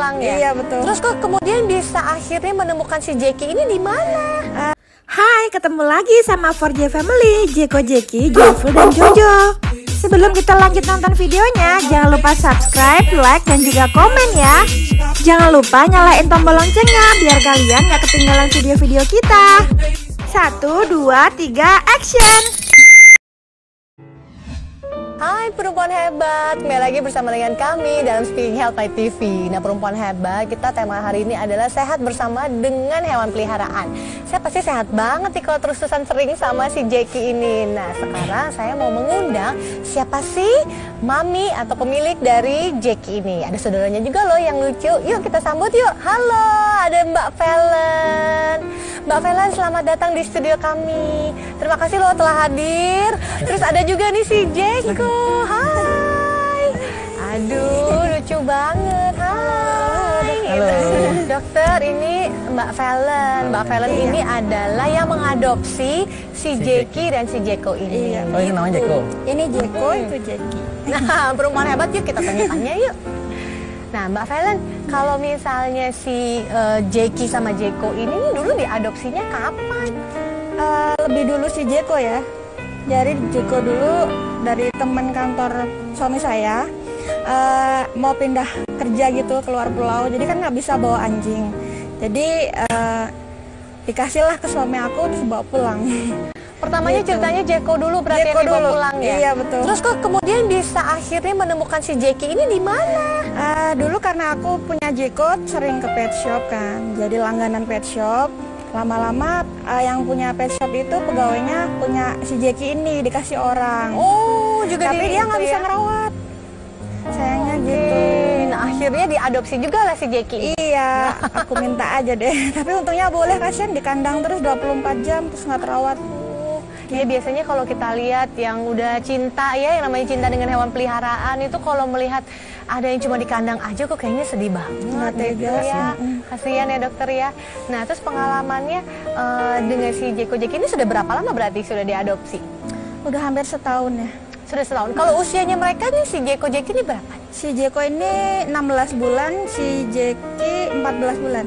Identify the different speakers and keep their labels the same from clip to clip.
Speaker 1: pulang ya?
Speaker 2: Iya betul.
Speaker 1: Terus kok kemudian bisa akhirnya menemukan si Jeki ini di mana?
Speaker 2: Hai, ketemu lagi sama 4J Family, Jeko, Jeki, Joyful, dan Jojo. Sebelum kita lanjut nonton videonya, jangan lupa subscribe, like, dan juga komen ya. Jangan lupa nyalain tombol loncengnya biar kalian gak ketinggalan video-video kita. 1, 2, 3, action!
Speaker 1: Hai perempuan hebat, kembali lagi bersama dengan kami dalam Speaking Health by TV. Nah perempuan hebat, kita tema hari ini adalah sehat bersama dengan hewan peliharaan. Saya pasti sehat banget nih kalau terus-terusan sering sama si Jeki ini. Nah sekarang saya mau mengundang siapa sih mami atau pemilik dari Jeki ini. Ada saudaranya juga loh yang lucu, yuk kita sambut yuk. Halo, ada Mbak Velen. Mbak Velen, selamat datang di studio kami. Terima kasih loh telah hadir. Terus ada juga nih si Jeko. Hai. Aduh, lucu banget. Hai.
Speaker 2: Halo.
Speaker 1: Dokter, ini Mbak Velen. Mbak Velen ini adalah yang mengadopsi si Jeki dan si Jeko ini.
Speaker 2: Iya.
Speaker 3: Oh, ini namanya Jeko.
Speaker 2: Ini Jeko, itu Jeki.
Speaker 1: Nah, perempuan hebat yuk kita tanya-tanya yuk. Nah, Mbak Velen, kalau misalnya si Jeki sama Jeko ini dulu diadopsinya kapan?
Speaker 2: Lebih dulu si Jeko ya. Jadi Jeko dulu dari teman kantor suami saya mau pindah kerja gitu keluar pulau, jadi kan nggak bisa bawa anjing. Jadi dikasihlah ke suami aku terus bawa pulang.
Speaker 1: Pertamanya
Speaker 2: gitu.
Speaker 1: Ceritanya Jeko dulu berarti
Speaker 2: Jeko
Speaker 1: yang dibawa
Speaker 2: dulu.
Speaker 1: pulang ya?
Speaker 2: Iya betul.
Speaker 1: Terus kok kemudian bisa akhirnya menemukan si Jeki ini di mana?
Speaker 2: Dulu karena aku punya Jeko sering ke pet shop kan, jadi langganan pet shop. Lama-lama yang punya pet shop itu pegawainya punya si Jeki ini dikasih orang.
Speaker 1: Oh, juga
Speaker 2: Tapi dia nggak bisa ngerawat. Sayangnya gitu.
Speaker 1: Nah, akhirnya diadopsi juga lah si Jeki.
Speaker 2: Iya, aku minta aja deh. Tapi untungnya boleh, kasihan di kandang terus 24 jam terus nggak terawat.
Speaker 1: Ya biasanya kalau kita lihat yang udah cinta ya, yang namanya cinta dengan hewan peliharaan itu kalau melihat ada yang cuma di kandang aja kok kayaknya sedih banget gitu ya. Kasihan ya dokter ya. Nah terus pengalamannya dengan si Jeko Jeki ini sudah berapa lama berarti sudah diadopsi?
Speaker 2: Udah hampir setahun ya.
Speaker 1: Sudah setahun. Kalau usianya mereka nih si Jeko Jeki ini berapa?
Speaker 2: Si Jeko ini 16 bulan, si Jeki 14 bulan.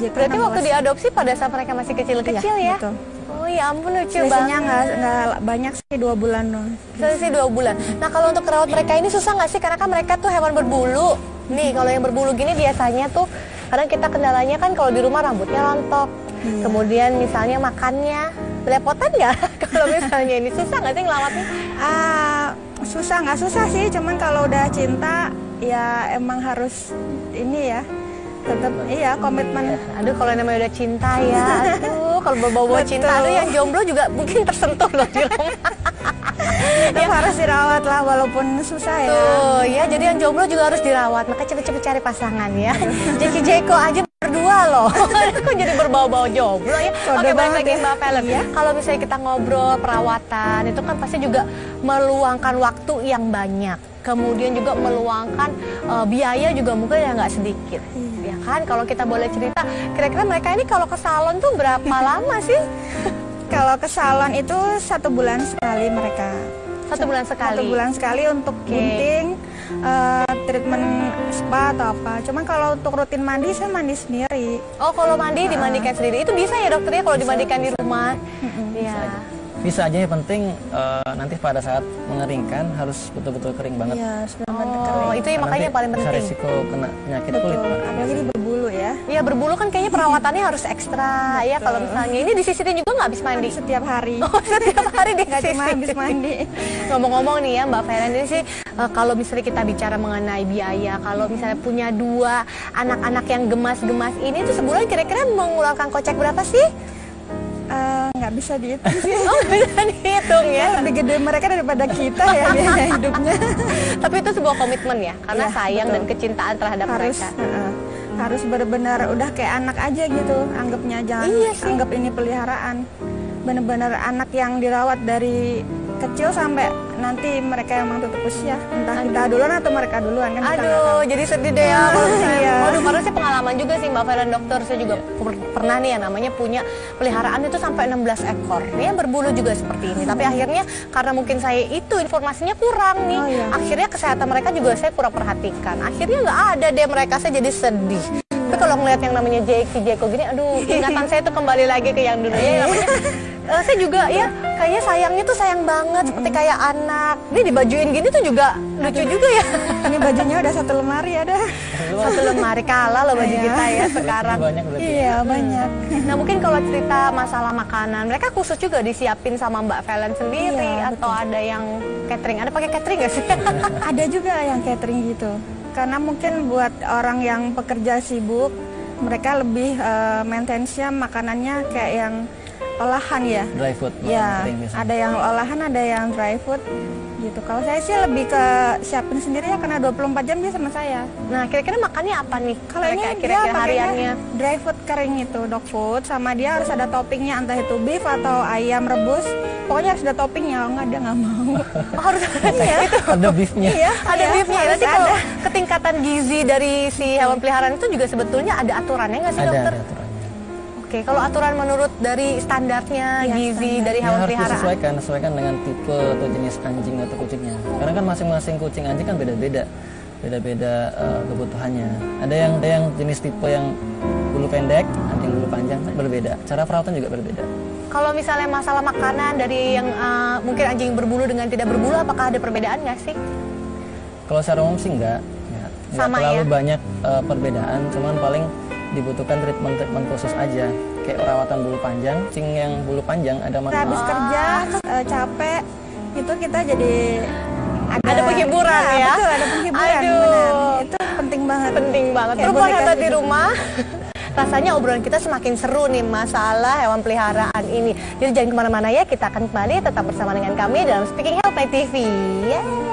Speaker 2: Jeko
Speaker 1: Berarti
Speaker 2: 16.
Speaker 1: waktu diadopsi pada saat mereka masih kecil-kecil ya?
Speaker 2: Betul.
Speaker 1: Oh ya ampun lucu
Speaker 2: Biasanya
Speaker 1: banget.
Speaker 2: nggak banyak sih 2 bulan dong.
Speaker 1: Selisih 2 bulan. Nah kalau untuk merawat mereka ini susah nggak sih? Karena kan mereka tuh hewan berbulu. Nih kalau yang berbulu gini biasanya tuh kadang kita kendalanya kan kalau di rumah rambutnya rontok. Kemudian misalnya makannya belepotan nggak? Kalau misalnya ini susah nggak sih ngelawatnya?
Speaker 2: Susah nggak susah sih, cuman kalau udah cinta ya emang harus ini ya. Tetap iya komitmen.
Speaker 1: Aduh kalau namanya udah cinta ya. Aduh kalau bawa-bawa cinta, aduh yang jomblo juga mungkin tersentuh loh di rumah.
Speaker 2: Ya harus dirawat lah walaupun susah ya.
Speaker 1: Tuh ya, jadi yang jomblo juga harus dirawat. Maka cepet-cepet cari pasangan ya. Jeki Jeko aja berdua loh. Kok jadi berbau-bau jomblo ya. Oke, balik lagi Mbak Velen.
Speaker 2: Iya.
Speaker 1: Kalau misalnya kita ngobrol perawatan itu kan pasti juga meluangkan waktu yang banyak. Kemudian juga meluangkan biaya juga mungkin ya nggak sedikit. Ya kan, kalau kita boleh cerita, kira-kira mereka ini kalau ke salon tuh berapa lama sih?
Speaker 2: Kalau ke salon itu 1 bulan sekali mereka.
Speaker 1: 1 bulan sekali?
Speaker 2: 1 bulan sekali untuk gunting, treatment spa atau apa. Cuman kalau untuk rutin mandi, saya mandi sendiri.
Speaker 1: Oh, kalau mandi dimandikan sendiri. Itu bisa ya dokternya kalau dimandikan di rumah? Iya.
Speaker 3: Bisa aja, yang penting nanti pada saat mengeringkan harus betul-betul kering banget.
Speaker 2: Iya, benar-benar kering.
Speaker 1: Oh, itu yang makanya yang paling
Speaker 3: Bisa
Speaker 1: penting.
Speaker 3: risiko kena penyakit
Speaker 2: Betul,
Speaker 3: kulit.
Speaker 2: apalagi di berbulu ya.
Speaker 1: Iya, berbulu kan kayaknya perawatannya harus ekstra ya. Kalau misalnya ini disisitin juga nggak habis mandi?
Speaker 2: Setiap hari.
Speaker 1: Oh, setiap hari
Speaker 2: Nggak cuma habis
Speaker 1: disisitin.
Speaker 2: mandi.
Speaker 1: Ngomong-ngomong nih ya Mbak Velen, ini sih kalau misalnya kita bicara mengenai biaya, kalau misalnya punya 2 anak-anak yang gemas-gemas ini tuh sebulan kira-kira mengeluarkan kocek berapa sih?
Speaker 2: Nggak bisa dihitung sih.
Speaker 1: Oh, nggak bisa dihitung ya.
Speaker 2: Lebih gede mereka daripada kita ya biaya hidupnya.
Speaker 1: Tapi itu sebuah komitmen ya, karena
Speaker 2: Iya,
Speaker 1: sayang
Speaker 2: betul.
Speaker 1: dan kecintaan terhadap
Speaker 2: Harus
Speaker 1: mereka.
Speaker 2: harus benar-benar udah kayak anak aja gitu, anggapnya jangan
Speaker 1: Iya sih.
Speaker 2: anggap ini peliharaan. Benar-benar anak yang dirawat dari kecil sampai nanti mereka yang mau tutup usia, entah kita duluan atau mereka duluan kan. Kita nggak tahu.
Speaker 1: Aduh, jadi sedih deh ya.
Speaker 2: Iya.
Speaker 1: Waduh, harusnya sih pengalaman juga sih Mbak Valen dokter. Saya juga pernah nih ya namanya punya peliharaan itu sampai 16 ekor. Dia berbulu juga seperti ini. Tapi akhirnya karena mungkin saya itu informasinya kurang nih. Akhirnya kesehatan mereka juga saya kurang perhatikan. Akhirnya nggak ada deh mereka, saya jadi sedih. Tapi kalau ngeliat yang namanya Jeko gini, aduh ingatan saya tuh kembali lagi ke yang dulu ya namanya. Saya juga ya kayaknya sayangnya tuh sayang banget seperti kayak anak. Ini dibajuin gini tuh juga lucu juga ya.
Speaker 2: Ini bajunya udah 1 lemari ada.
Speaker 1: 1 lemari kalah loh baju kita ya sekarang.
Speaker 2: Iya banyak.
Speaker 1: Nah mungkin kalau cerita masalah makanan, mereka khusus juga disiapin sama Mbak Valen sendiri atau ada yang catering? Ada pakai catering nggak sih?
Speaker 2: Ada juga yang catering gitu. Karena mungkin buat orang yang pekerja sibuk, mereka lebih maintenance-nya makanannya kayak yang olahan ya.
Speaker 3: Dry food.
Speaker 2: Ya, ada yang olahan, ada yang dry food gitu. Kalau saya sih lebih ke siapin sendiri ya karena 24 jam dia sama saya.
Speaker 1: Nah, kira-kira makannya apa nih?
Speaker 2: Kalau ini
Speaker 1: kira-kira hariannya
Speaker 2: dry food kering itu, dog food, sama dia harus ada toppingnya, entah itu beef atau ayam rebus. Pokoknya harus ada toppingnya, kalau nggak ada nggak mau.
Speaker 1: Harus ada ya?
Speaker 3: Ada beefnya.
Speaker 1: Iya, ada beefnya. Nanti
Speaker 2: ada.
Speaker 1: kalau ketingkatan gizi dari si hewan peliharaan itu juga sebetulnya ada aturannya nggak sih dokter?
Speaker 3: Ada aturannya.
Speaker 1: Oke, kalau aturan menurut dari standarnya gizi dari hewan
Speaker 3: harus
Speaker 1: peliharaan?
Speaker 3: disesuaikan dengan tipe atau jenis anjing atau kucingnya. Karena kan masing-masing kucing anjing kan beda-beda kebutuhannya. Ada yang jenis tipe yang bulu pendek, anjing bulu panjang kan berbeda. Cara perawatan juga berbeda.
Speaker 1: Kalau misalnya masalah makanan dari yang mungkin anjing berbulu dengan tidak berbulu, apakah ada perbedaan nggak sih?
Speaker 3: Kalau secara umum sih enggak
Speaker 1: Sama
Speaker 3: terlalu
Speaker 1: ya?
Speaker 3: banyak perbedaan, cuman paling dibutuhkan treatment khusus aja. Kayak perawatan bulu panjang, kucing yang bulu panjang ada masalah.
Speaker 2: Habis kerja capek, itu kita jadi
Speaker 1: Ada penghiburan ya?
Speaker 2: Betul, ada penghiburan.
Speaker 1: Aduh.
Speaker 2: Benar. Itu penting banget.
Speaker 1: Penting banget.
Speaker 2: Kayak
Speaker 1: Perempuan
Speaker 2: boneka
Speaker 1: hebat di
Speaker 2: gitu.
Speaker 1: rumah. Rasanya obrolan kita semakin seru nih masalah hewan peliharaan ini. Jadi jangan kemana-mana ya, kita akan kembali tetap bersama dengan kami dalam Speaking Health My TV. Yeay.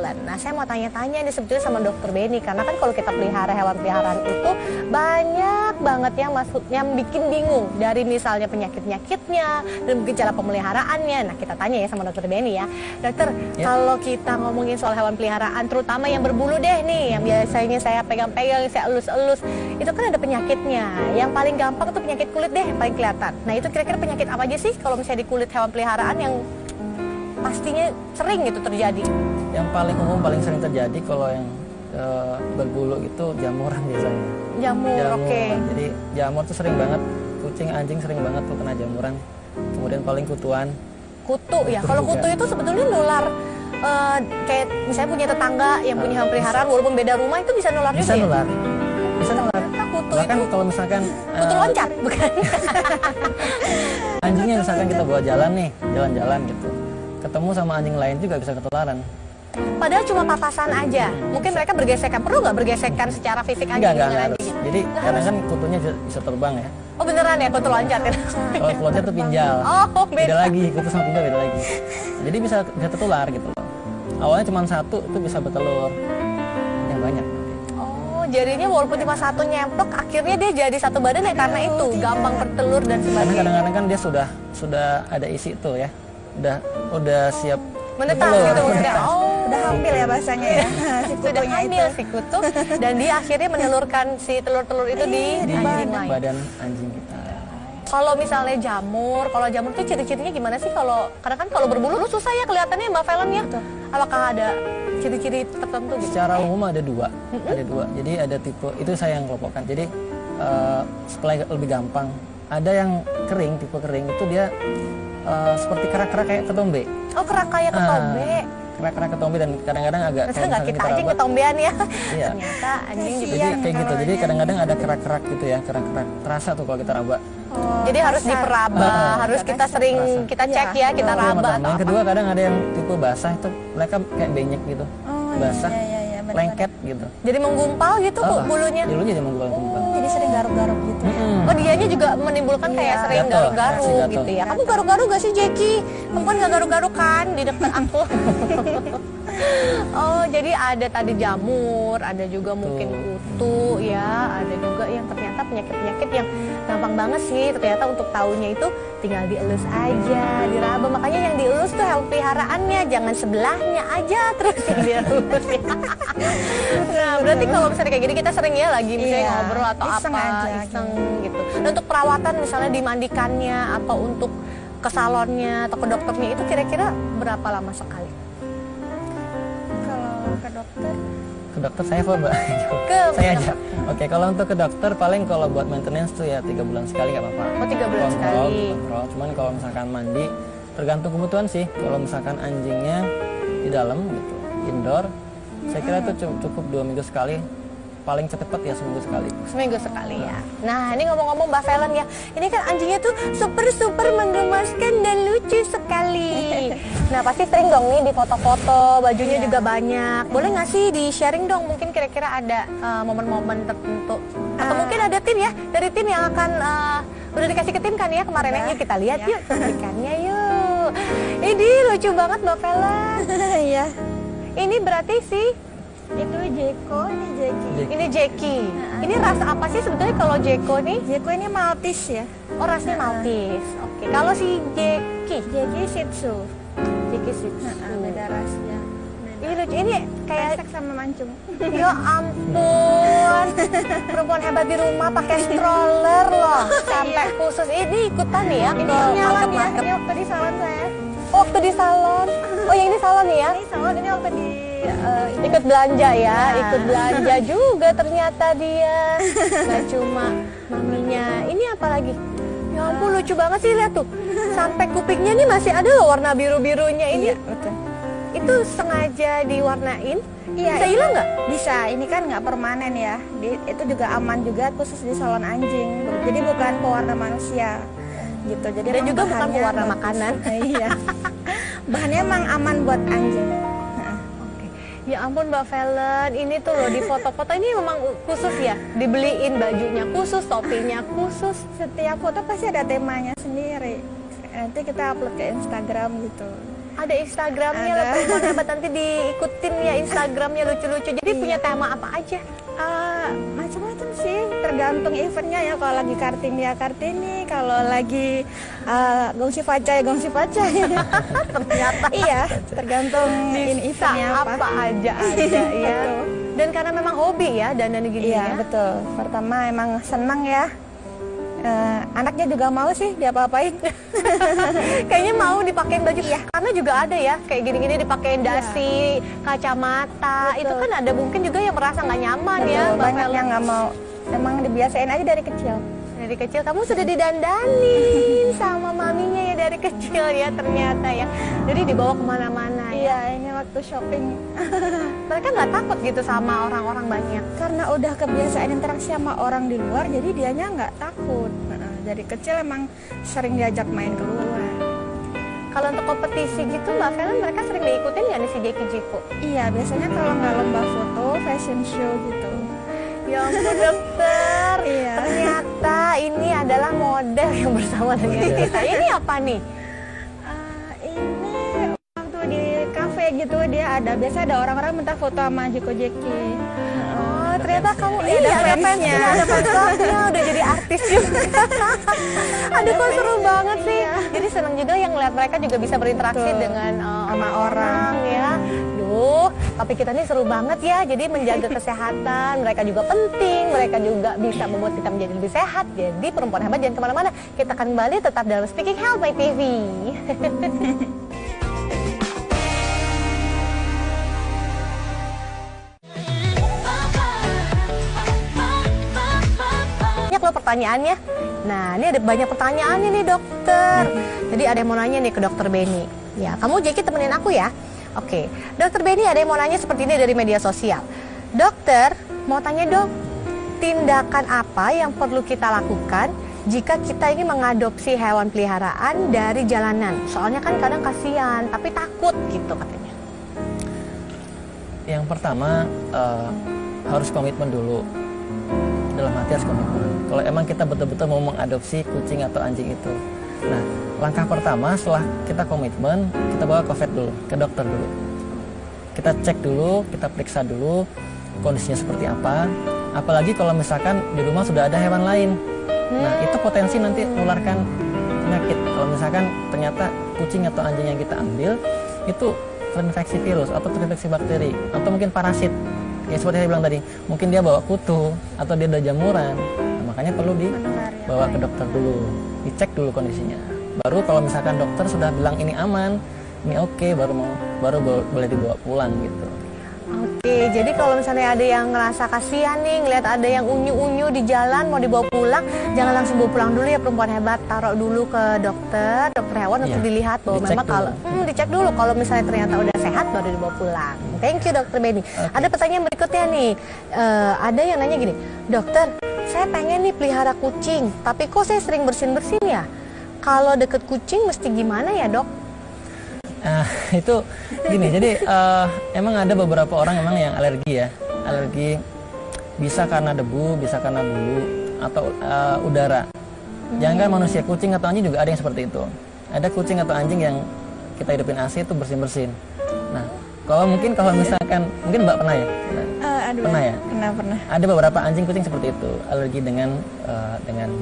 Speaker 1: Nah, saya mau tanya-tanya nih sebetulnya sama Dokter Benny, karena kan kalau kita pelihara hewan peliharaan itu banyak banget yang bikin bingung, dari misalnya penyakit-penyakitnya dan gejala pemeliharaannya. Nah, kita tanya ya sama Dokter Benny ya. Dokter, kalau kita ngomongin soal hewan peliharaan, terutama yang berbulu deh nih, yang biasanya saya pegang-pegang, saya elus-elus, itu kan ada penyakitnya. Yang paling gampang tuh penyakit kulit deh, yang paling kelihatan. Nah, itu kira-kira penyakit apa aja sih kalau misalnya di kulit hewan peliharaan yang pastinya sering gitu terjadi?
Speaker 3: Yang paling umum, paling sering terjadi kalau yang berbulu itu jamuran biasanya.
Speaker 1: Jamur, oke.
Speaker 3: Jadi jamur tuh sering banget, kucing anjing sering banget tuh kena jamuran. Kemudian paling kutuan.
Speaker 1: Kutu ya, kalau kutu itu sebetulnya nular kayak misalnya punya tetangga yang punya hewan peliharaan walaupun beda rumah itu bisa nular
Speaker 3: Bisa
Speaker 1: juga
Speaker 3: nular. Bisa nular.
Speaker 1: ya? Kutu
Speaker 3: Bahkan
Speaker 1: itu
Speaker 3: kalau misalkan
Speaker 1: kutu loncat bukan?
Speaker 3: anjingnya misalkan kita bawa jalan nih, jalan-jalan gitu, ketemu sama anjing lain juga bisa ketularan.
Speaker 1: Padahal cuma papasan aja. Mungkin mereka bergesekan. Perlu nggak bergesekan secara fisik anjing
Speaker 3: Enggak
Speaker 1: dengan
Speaker 3: harus.
Speaker 1: anjing?
Speaker 3: Jadi kadang kan kutunya bisa terbang ya.
Speaker 1: Oh beneran ya kutu loncat ya?
Speaker 3: Kalau loncat tuh pinjal.
Speaker 1: Oh
Speaker 3: Beda
Speaker 1: beda.
Speaker 3: lagi, kutu sama pinjal beda lagi. Jadi bisa tertular gitu loh. Awalnya cuma satu itu bisa bertelur yang banyak.
Speaker 1: Oh jadinya walaupun cuma satu nyemplok, akhirnya dia jadi satu badan ya karena itu gampang bertelur dan
Speaker 3: Karena
Speaker 1: sebagainya.
Speaker 3: kadang-kadang kan dia sudah ada isi tuh ya. Udah siap
Speaker 1: Menetas
Speaker 3: bertelur.
Speaker 1: gitu maksudnya. Oh
Speaker 2: Udah hamil ya bahasanya ya. Si
Speaker 1: sudah
Speaker 2: kutunya
Speaker 1: hamil
Speaker 2: itu.
Speaker 1: si kutu dan dia akhirnya menelurkan si telur-telur itu di anjing lain.
Speaker 3: badan anjing kita.
Speaker 1: Kalau misalnya jamur, kalau jamur itu ciri-cirinya gimana sih? Kalau karena kan kalau berbulu susah ya kelihatannya Mbak Valen ya. Apakah ada ciri-ciri tertentu gitu?
Speaker 3: Secara umum ada dua. Jadi ada tipe, itu saya yang kelompokkan. Jadi supaya lebih gampang, ada yang kering, tipe kering itu dia seperti kerak-kerak kayak ketombe.
Speaker 1: Oh kerak kayak ketombe.
Speaker 3: Kerak-kerak ketombe dan kadang-kadang agak
Speaker 1: Masa nggak kita aja yang
Speaker 3: raba.
Speaker 1: ketombean ya?
Speaker 3: Iya.
Speaker 1: Ternyata anjing juga.
Speaker 3: Jadi kayak gitu. Jadi kadang-kadang ada kerak-kerak gitu ya, kerak-kerak terasa tuh kalau kita raba.
Speaker 1: Jadi harus diperaba, harus kita sering
Speaker 3: Terasa.
Speaker 1: kita cek ya, kita
Speaker 3: Itu yang
Speaker 1: raba.
Speaker 3: pertama.
Speaker 1: atau
Speaker 3: Yang
Speaker 1: apa.
Speaker 3: kedua kadang ada yang tipe basah itu mereka kayak benyek gitu. Basah,
Speaker 2: iya, benar-benar.
Speaker 3: lengket gitu.
Speaker 1: Jadi menggumpal gitu bulunya.
Speaker 3: Dulunya jadi menggumpal-gumpal.
Speaker 2: Jadi sering garuk-garuk gitu.
Speaker 1: Oh dianya juga menimbulkan kayak sering
Speaker 3: Gatal,
Speaker 1: garuk-garuk
Speaker 3: reaksi gatal.
Speaker 1: gitu ya. Kamu garuk-garuk gak sih Jackie? Kamu kan gak garuk-garuk kan di dekat aku. Oh, jadi ada tadi jamur, ada juga mungkin kutu ya, ada juga yang ternyata penyakit-penyakit yang gampang banget sih. Ternyata untuk tahunya itu tinggal dielus aja, diraba. Makanya yang dielus tuh hewan peliharaannya, jangan sebelahnya aja terus yang dielus. Nah, berarti kalau misalnya kayak gini kita sering ya lagi misalnya ngobrol atau
Speaker 2: iseng
Speaker 1: apa,
Speaker 2: aja,
Speaker 1: iseng gitu. Dan untuk perawatan misalnya dimandikannya atau untuk ke salonnya atau ke dokternya itu kira-kira berapa lama sekali?
Speaker 2: Kalau ke dokter
Speaker 3: Ke dokter saya apa Mbak? Saya aja. Oke, kalau untuk ke dokter paling kalau buat maintenance tuh ya 3 bulan sekali nggak apa-apa.
Speaker 1: Oh, 3 bulan sekali.
Speaker 3: Kontrol. Cuman kalau misalkan mandi tergantung kebutuhan sih. Kalau misalkan anjingnya di dalam gitu, indoor, saya kira itu cukup 2 minggu sekali. Paling cepet ya seminggu sekali.
Speaker 1: Seminggu sekali ya. Nah, ini ngomong-ngomong Mbak Velen ya, ini kan anjingnya tuh super menggemaskan dan lucu sekali. Nah, pasti sering dong nih di foto-foto, bajunya juga banyak. Boleh nggak sih di sharing dong? Mungkin kira-kira ada momen-momen tertentu. Atau mungkin ada tim ya, dari tim yang akan udah dikasih ke tim kan ya kemarin ya, kita lihat yuk ikannya yuk. Ini lucu banget Mbak Velen.
Speaker 2: Iya.
Speaker 1: Ini berarti sih
Speaker 2: Itu Jeko, ini Jeki.
Speaker 1: ini Jeki. Ini ras apa sih sebetulnya kalau Jeko nih?
Speaker 2: Jeko ini Maltese ya.
Speaker 1: Oh, rasnya Maltese. Oke. Kalau si Jeki,
Speaker 2: Jeki Shih Tzu.
Speaker 1: Jeki Shih Tzu.
Speaker 2: Beda rasnya.
Speaker 1: Ini lucu. Ini kayak
Speaker 2: Pesek sama mancung.
Speaker 1: ya ampun. Perempuan hebat di rumah pakai stroller loh. Sampai khusus ini ikutan nih ya
Speaker 2: Ini
Speaker 1: ke
Speaker 2: nyalon ya.
Speaker 1: market.
Speaker 2: Ini waktu di salon saya.
Speaker 1: Oh, waktu di salon. Oh, yang ini salon nih ya?
Speaker 2: Ini salon ini waktu di
Speaker 1: Ikut belanja ya, ikut belanja juga ternyata dia. Nggak cuma maminya. Ini apa lagi? Ya ampun, lucu banget sih, lihat tuh. Sampai kupingnya nih masih ada loh warna biru-birunya ini.
Speaker 2: Iya, betul.
Speaker 1: Itu sengaja diwarnain?
Speaker 2: Iya,
Speaker 1: Bisa hilang nggak?
Speaker 2: Bisa, ini kan nggak permanen ya. Itu juga aman juga khusus di salon anjing. Jadi bukan pewarna manusia gitu. Jadi
Speaker 1: Dan
Speaker 2: emang
Speaker 1: juga bukan
Speaker 2: bahannya
Speaker 1: pewarna
Speaker 2: bagus.
Speaker 1: makanan.
Speaker 2: Iya. Bahannya emang aman buat anjing.
Speaker 1: Ya ampun Mbak Velen, ini tuh loh di foto-foto ini memang khusus ya? Dibeliin bajunya khusus, topinya khusus.
Speaker 2: Setiap foto pasti ada temanya sendiri. Nanti kita upload ke Instagram gitu.
Speaker 1: Ada Instagramnya
Speaker 2: Ada.
Speaker 1: loh perempuan hebat, nanti diikutin ya Instagramnya lucu-lucu. Jadi punya tema apa aja?
Speaker 2: Macam-macam sih, tergantung eventnya ya. Kalau lagi Kartini ya Kartini, kalau lagi Gongsi Facai ya Gongsi Facai.
Speaker 1: Ternyata
Speaker 2: Iya, tergantung ini eventnya
Speaker 1: apa aja ada ya. Dan karena memang hobi ya dandan gini
Speaker 2: Iya,
Speaker 1: ya.
Speaker 2: betul. Pertama emang senang ya. Anaknya juga mau sih diapa-apain.
Speaker 1: Kayaknya mau dipakein baju ya. Karena juga ada ya kayak gini-gini dipakein dasi, kacamata.
Speaker 2: Betul.
Speaker 1: Itu kan ada mungkin juga yang merasa nggak nyaman ya.
Speaker 2: Betul,
Speaker 1: Mbak
Speaker 2: banyak
Speaker 1: Velen.
Speaker 2: yang nggak mau. Emang dibiasain aja dari kecil.
Speaker 1: Dari kecil kamu sudah didandanin sama maminya ya dari kecil ya ternyata ya. Jadi dibawa kemana-mana ya.
Speaker 2: Iya, ini waktu shopping.
Speaker 1: Mereka nggak takut gitu sama orang-orang banyak.
Speaker 2: Karena udah kebiasaan interaksi sama orang di luar, jadi dianya nggak takut. Dari kecil emang sering diajak main keluar.
Speaker 1: Kalau untuk kompetisi gitu Mbak Velen mereka sering diikutin nggak nih si Jeki Jeko?
Speaker 2: Iya, biasanya kalau nggak lomba foto, fashion show gitu.
Speaker 1: Ya ampun dokter,
Speaker 2: Iya.
Speaker 1: ternyata ini adalah model yang bersama dengan kita. Ini apa nih?
Speaker 2: Ini waktu di cafe gitu dia ada, biasa ada orang-orang minta foto sama Jeko Jeki.
Speaker 1: Oh ternyata kamu
Speaker 2: Iya, ada
Speaker 1: ada
Speaker 2: fansnya.
Speaker 1: ada fansnya, udah jadi artis juga. Aduh kok seru banget sih. Jadi senang juga yang ngeliat mereka juga bisa berinteraksi
Speaker 2: Betul.
Speaker 1: dengan
Speaker 2: Sama orang.
Speaker 1: ya. Duh, tapi kita ini seru banget ya. Jadi menjaga kesehatan mereka juga penting. Mereka juga bisa membuat kita menjadi lebih sehat. Jadi perempuan hebat jangan kemana-mana. Kita akan kembali tetap dalam Speaking Health by TV. Banyak loh pertanyaannya. Nah, ini ada banyak pertanyaan nih dokter. Jadi ada yang mau nanya nih ke dokter Benny. Ya, kamu Jeki temenin aku ya. Oke, dokter Benny ada yang mau nanya seperti ini dari media sosial. Dokter, mau tanya dong, tindakan apa yang perlu kita lakukan jika kita ingin mengadopsi hewan peliharaan dari jalanan? Soalnya kan kadang kasihan, tapi takut gitu katanya.
Speaker 3: Yang pertama harus komitmen dulu. Dalam hati harus komitmen. Kalau emang kita betul-betul mau mengadopsi kucing atau anjing itu. Nah, langkah pertama setelah kita komitmen, kita bawa ke vet dulu, ke dokter dulu. kita cek dulu, kita periksa dulu kondisinya seperti apa. Apalagi kalau misalkan di rumah sudah ada hewan lain. Nah, itu potensi nanti menularkan penyakit. Kalau misalkan ternyata kucing atau anjing yang kita ambil itu terinfeksi virus atau terinfeksi bakteri atau mungkin parasit. Ya seperti saya bilang tadi, mungkin dia bawa kutu atau dia ada jamuran. Nah, makanya perlu dibawa ke dokter dulu, dicek dulu kondisinya. Baru kalau misalkan dokter sudah bilang ini aman, ini oke, baru boleh dibawa pulang gitu.
Speaker 1: Oke, jadi kalau misalnya ada yang ngerasa kasihan nih, ngeliat ada yang unyu-unyu di jalan mau dibawa pulang, jangan langsung bawa pulang dulu ya perempuan hebat, taruh dulu ke dokter hewan untuk dilihat bahwa memang kalau dicek dulu kalau misalnya ternyata udah sehat baru dibawa pulang. Thank you Dokter Benny. Ada pertanyaan berikutnya nih, ada yang nanya gini, dokter, saya pengen nih pelihara kucing, tapi kok saya sering bersin-bersin ya? Kalau deket kucing mesti gimana ya dok?
Speaker 3: Itu gini, jadi emang ada beberapa orang emang yang alergi ya. Alergi bisa karena debu, bisa karena bulu atau udara. Jangan manusia, kucing atau anjing juga ada yang seperti itu. Ada kucing atau anjing yang kita hidupin AC itu bersin-bersin. Nah, kalau misalkan mungkin Mbak pernah ya? Pernah ya?
Speaker 4: Pernah.
Speaker 3: Ada beberapa anjing kucing seperti itu, alergi dengan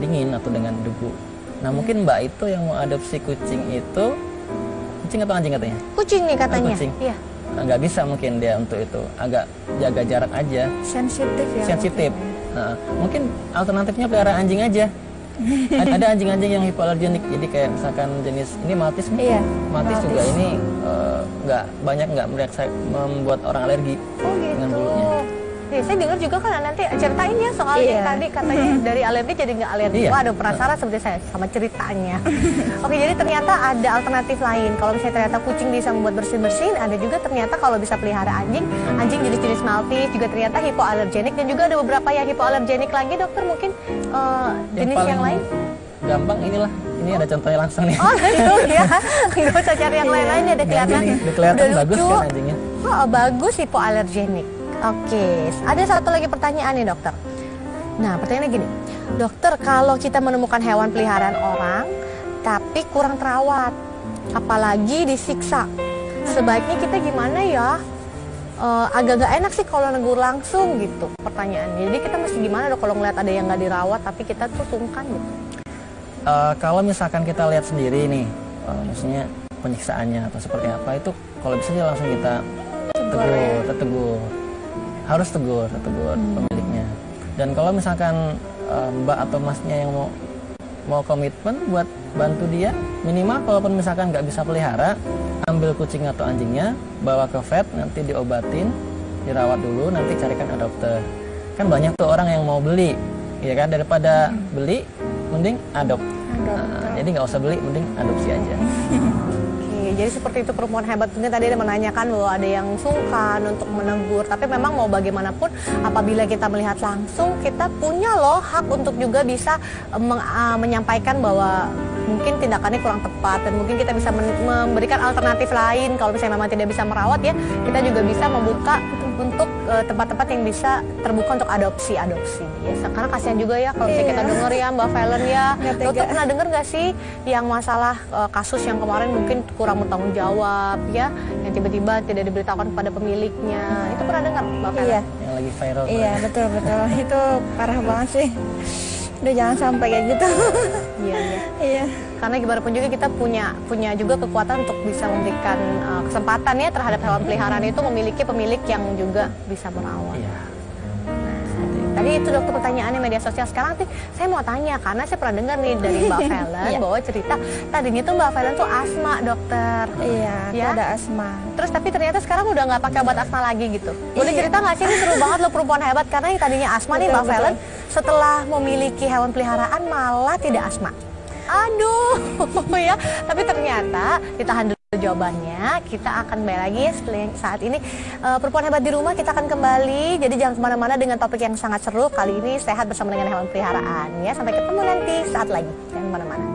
Speaker 3: dingin atau dengan debu. Nah, mungkin Mbak itu yang mau adopsi kucing itu kucing atau anjing katanya?
Speaker 1: Kucing nih katanya.
Speaker 3: Kucing.
Speaker 1: Iya.
Speaker 3: Nggak bisa mungkin dia untuk itu, agak jaga jarak aja.
Speaker 4: Sensitif ya.
Speaker 3: Sensitif. Nah, mungkin alternatifnya pelihara anjing aja. Ada anjing-anjing yang hipoalergenik, jadi kayak misalkan jenis ini Maltese.
Speaker 4: Iya,
Speaker 3: Maltese juga ini nggak membuat orang alergi dengan bulunya.
Speaker 1: Ya, saya dengar juga kan nanti ceritain ya soal yang tadi katanya dari alergi jadi nggak alergi. Wah, ada penasaran seperti saya sama ceritanya. Oke, jadi ternyata ada alternatif lain. Kalau misalnya ternyata kucing bisa membuat bersin-bersin, ada juga ternyata kalau bisa pelihara anjing jenis-jenis Maltese juga ternyata hipoalergenik, dan juga ada beberapa yang hipoalergenik lagi dokter, mungkin jenis yang lain.
Speaker 3: Gampang inilah. Ini ada contohnya langsung nih.
Speaker 1: Oh, itu ya. Nggak usah cari yang lain-lain, ada kelihatan.
Speaker 3: Kelihatan bagus kan anjingnya.
Speaker 1: Oh, bagus hipoalergenik. Oke, ada satu lagi pertanyaan nih dokter. Nah, pertanyaannya gini, dokter, kalau kita menemukan hewan peliharaan orang tapi kurang terawat, apalagi disiksa, sebaiknya kita gimana ya? Agak gak enak sih kalau negur langsung gitu pertanyaannya. Jadi kita mesti gimana dok kalau ngeliat ada yang nggak dirawat tapi kita tuh sungkan gitu?
Speaker 3: Kalau misalkan kita lihat sendiri nih, maksudnya penyiksaannya atau seperti apa, itu kalau bisa sih langsung kita tegur. Harus tegur pemiliknya. Dan kalau misalkan Mbak atau Masnya yang mau komitmen buat bantu dia, minimal kalaupun misalkan nggak bisa pelihara, ambil kucing atau anjingnya, bawa ke vet, nanti diobatin, dirawat dulu, nanti carikan adopter. Kan banyak tuh orang yang mau beli, ya kan, daripada beli, mending adopt. Nah, jadi nggak usah beli, mending adopsi aja.
Speaker 1: Jadi seperti itu perempuan hebat. Mungkin tadi ada menanyakan bahwa ada yang sungkan untuk menegur, tapi memang mau bagaimanapun apabila kita melihat langsung, kita punya loh hak untuk juga bisa menyampaikan bahwa mungkin tindakannya kurang tepat, dan mungkin kita bisa memberikan alternatif lain. Kalau misalnya memang tidak bisa merawat ya, kita juga bisa membuka untuk tempat-tempat yang bisa terbuka untuk adopsi ya. Karena kasihan juga ya kalau misalnya kita dengar ya Mbak Valen ya. Dokter pernah dengar nggak sih yang masalah kasus yang kemarin mungkin kurang bertanggung jawab ya, yang tiba-tiba tidak diberitahukan kepada pemiliknya? Itu pernah dengar Mbak Valen?
Speaker 4: Iya.
Speaker 3: Yang lagi viral.
Speaker 4: Iya, betul. Itu parah banget sih. Udah jangan sampai kayak gitu. Iya.
Speaker 1: Karena gimana pun juga kita punya juga kekuatan untuk bisa memberikan kesempatan ya terhadap hewan peliharaan itu memiliki pemilik yang juga bisa merawat.
Speaker 3: Iya.
Speaker 1: Tadi itu dokter pertanyaannya media sosial. Sekarang sih saya mau tanya, karena saya pernah dengar nih dari Mbak Valen bahwa cerita tadinya tuh Mbak Valen tuh asma dokter.
Speaker 4: Iya,
Speaker 1: ya?
Speaker 4: ada asma.
Speaker 1: Terus tapi ternyata sekarang udah nggak pakai obat asma lagi gitu. Boleh cerita nggak sih, ini seru banget loh perempuan hebat, karena yang tadinya asma nih Mbak Valen setelah memiliki hewan peliharaan malah tidak asma. Aduh, ya. Tapi ternyata ditahan dulu jawabannya. Kita akan kembali lagi ya setelah saat ini. Perempuan hebat di rumah, kita akan kembali. Jadi jangan kemana-mana dengan topik yang sangat seru. Kali ini sehat bersama dengan hewan peliharaan ya. Sampai ketemu nanti saat lagi. Jangan kemana-mana.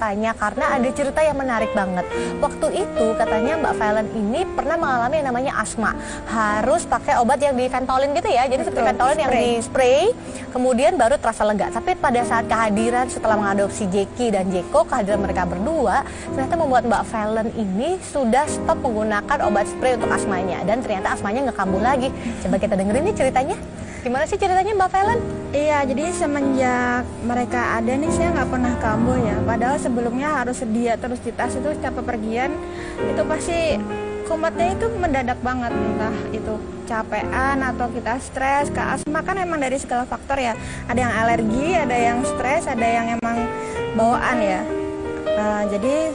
Speaker 1: ceritanya karena ada cerita yang menarik banget. Waktu itu katanya Mbak Valen ini pernah mengalami yang namanya asma. Harus pakai obat yang diventolin gitu ya. Jadi seperti ventolin yang di spray, kemudian baru terasa lega. Tapi pada saat kehadiran setelah mengadopsi Jeki dan Jeko, kehadiran mereka berdua ternyata membuat Mbak Valen ini sudah stop menggunakan obat spray untuk asmanya, dan ternyata asmanya nggak kambuh lagi. Coba kita dengerin nih ceritanya. Gimana sih ceritanya Mbak Valen?
Speaker 4: Iya, jadi semenjak mereka ada nih saya nggak pernah kambuh ya. Padahal sebelumnya harus sedia terus di tas itu setiap bepergian itu pasti kumatnya itu mendadak banget, entah itu capean atau kita stres. Ke asma kan emang dari segala faktor ya. Ada yang alergi, ada yang stres, ada yang emang bawaan ya. Jadi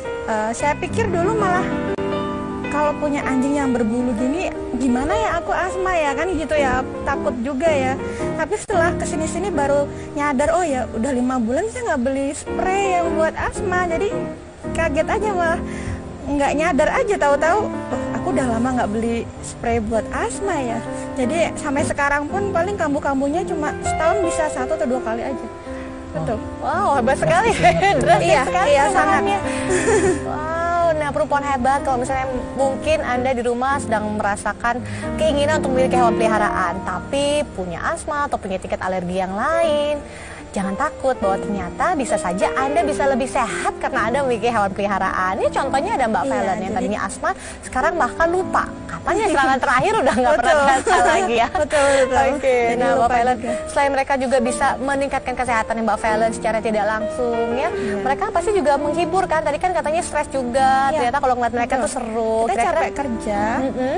Speaker 4: saya pikir dulu malah kalau punya anjing yang berbulu gini, gimana ya aku asma ya kan gitu ya, takut juga ya. Tapi setelah kesini-sini baru nyadar, oh ya udah 5 bulan saya nggak beli spray yang buat asma. Jadi kaget aja, malah nggak nyadar aja, tahu-tahu aku udah lama nggak beli spray buat asma ya. Jadi sampai sekarang pun paling kambuh-kambuhnya cuma setahun bisa 1 atau 2 kali aja. Betul.
Speaker 1: Wow, hebat sekali. Drastis sekali
Speaker 4: iya sangat.
Speaker 1: Wow, nah perempuan hebat. Kalau misalnya mungkin Anda di rumah sedang merasakan keinginan untuk memiliki hewan peliharaan, tapi punya asma atau punya tingkat alergi yang lain, jangan takut bahwa ternyata bisa saja Anda bisa lebih sehat karena Anda memiliki hewan peliharaan. Ini contohnya ada Mbak Valen yang tadinya asma, sekarang bahkan lupa kapan ya serangan terakhir, udah nggak pernah terasa lagi ya.
Speaker 4: Betul.
Speaker 1: Oke, nah Mbak
Speaker 4: lupa
Speaker 1: Valen,
Speaker 4: juga.
Speaker 1: selain mereka juga bisa meningkatkan kesehatan Mbak Valen secara tidak langsung ya, mereka pasti juga menghibur kan. Tadi kan katanya stres juga, ternyata kalau ngeliat mereka tuh seru.
Speaker 4: Kita capek kerja,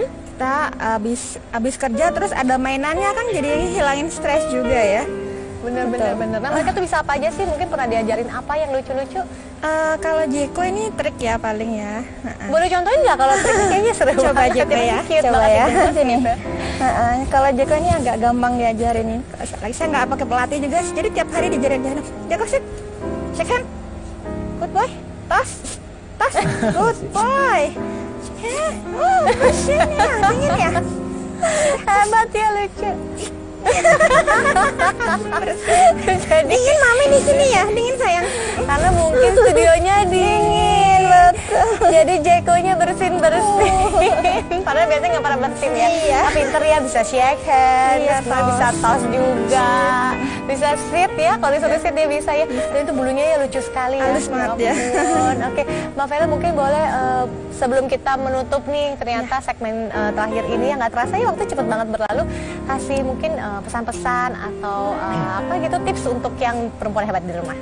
Speaker 4: kita habis kerja terus ada mainannya kan, jadi hilangin stres juga ya.
Speaker 1: Bener. Nah mereka tuh bisa apa aja sih? Mungkin pernah diajarin apa yang lucu-lucu?
Speaker 4: Kalau Jeko ini trik ya paling ya.
Speaker 1: Boleh contohin nggak kalau trik? Kayaknya seru
Speaker 4: Coba
Speaker 1: banget.
Speaker 4: Jeko ya,
Speaker 1: Cute
Speaker 4: coba
Speaker 1: banget
Speaker 4: ya.
Speaker 1: ini.
Speaker 4: Sini. Kalau Jeko ini agak gampang diajarin nih. Lagi saya nggak pakai pelatih juga, jadi tiap hari diajarin. Jeko sit, shake hand, good boy, toss, good boy. Oh, mesin ya, dingin ya.
Speaker 1: Hebat ya, lucu. Jadi
Speaker 4: Dingin mami di sini ya, dingin sayang.
Speaker 1: karena mungkin studionya dingin, betul. Jadi Jekonya bersin. Padahal biasanya nggak pernah bersin ya.
Speaker 4: Iya.
Speaker 1: Tapi pinter ya, bisa shake hand,
Speaker 4: Iya,
Speaker 1: terus bisa toss juga, bisa sit ya. Kalau disuruh sit dia bisa ya. Dan itu bulunya ya lucu sekali ya.
Speaker 4: Halus banget ya.
Speaker 1: ampun. Oke, Mbak Vela mungkin boleh sebelum kita menutup nih, ternyata segmen terakhir ini yang nggak terasa ya, waktu cepet banget berlalu, kasih mungkin pesan-pesan atau apa gitu, tips untuk yang perempuan hebat di rumah.